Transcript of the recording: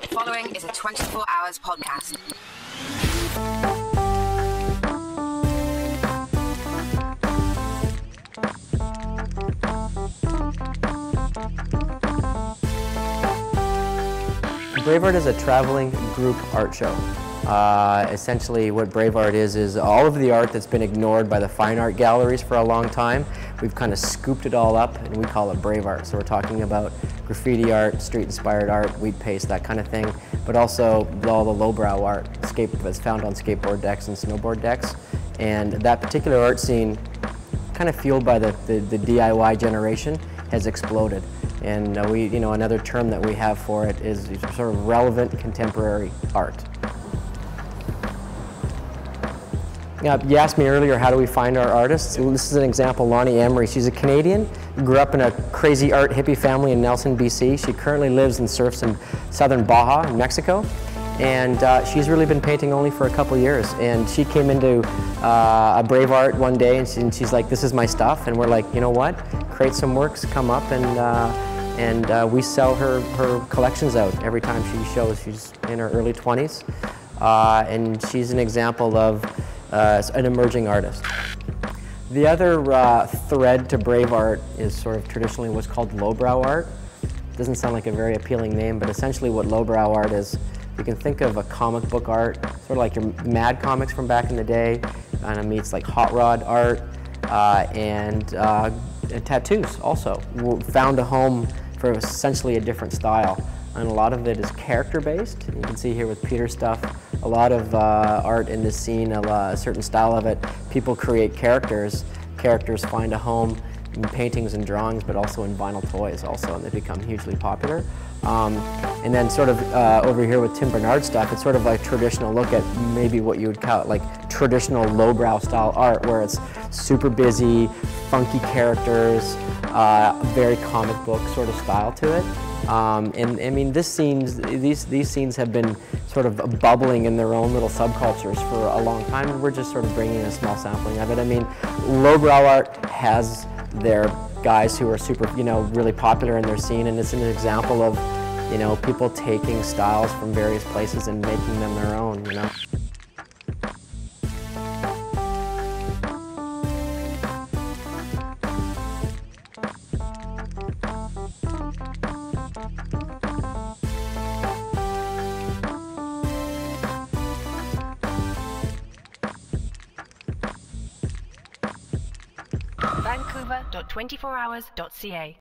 following is a 24 Hours podcast. Brave Art is a traveling group art show. Essentially what Brave Art is all of the art that's been ignored by the fine art galleries for a long time. We've kind of scooped it all up and we call it Brave Art. So we're talking about graffiti art, street-inspired art, wheat paste, that kind of thing, but also all the lowbrow art that's found on skateboard decks and snowboard decks. And that particular art scene, kind of fueled by the DIY generation, has exploded. And another term that we have for it is sort of relevant contemporary art. You asked me earlier, how do we find our artists? Well, this is an example, Lonnie Emery. She's a Canadian, grew up in a crazy art hippie family in Nelson, BC. She currently lives and surfs in southern Baja in Mexico. And she's really been painting only for a couple years. And she came into a Brave Art one day and she's like, this is my stuff. And we're like, you know what? Create some works, come up, and we sell her collections out every time she shows. She's in her early 20s. And she's an example of an emerging artist. The other thread to Brave Art is sort of traditionally what's called lowbrow art. Doesn't sound like a very appealing name, but essentially what lowbrow art is, you can think of a comic book art, sort of like your Mad comics from back in the day, kind of meets like hot rod art, and tattoos also. Found a home for essentially a different style. And a lot of it is character-based. You can see here with Peter's stuff, a lot of art in this scene, a certain style of it. People create characters. Characters find a home in paintings and drawings, but also in vinyl toys also, and they become hugely popular. And then sort of over here with Tim Bernard's stuff, it's sort of like traditional look at maybe what you would call like traditional lowbrow style art, where it's super busy, funky characters, very comic book sort of style to it. And I mean, these scenes have been sort of bubbling in their own little subcultures for a long time, and we're just sort of bringing a small sampling of it. I mean, lowbrow art has their guys who are super, really popular in their scene, and it's an example of, people taking styles from various places and making them their own, Vancouver.24hours.ca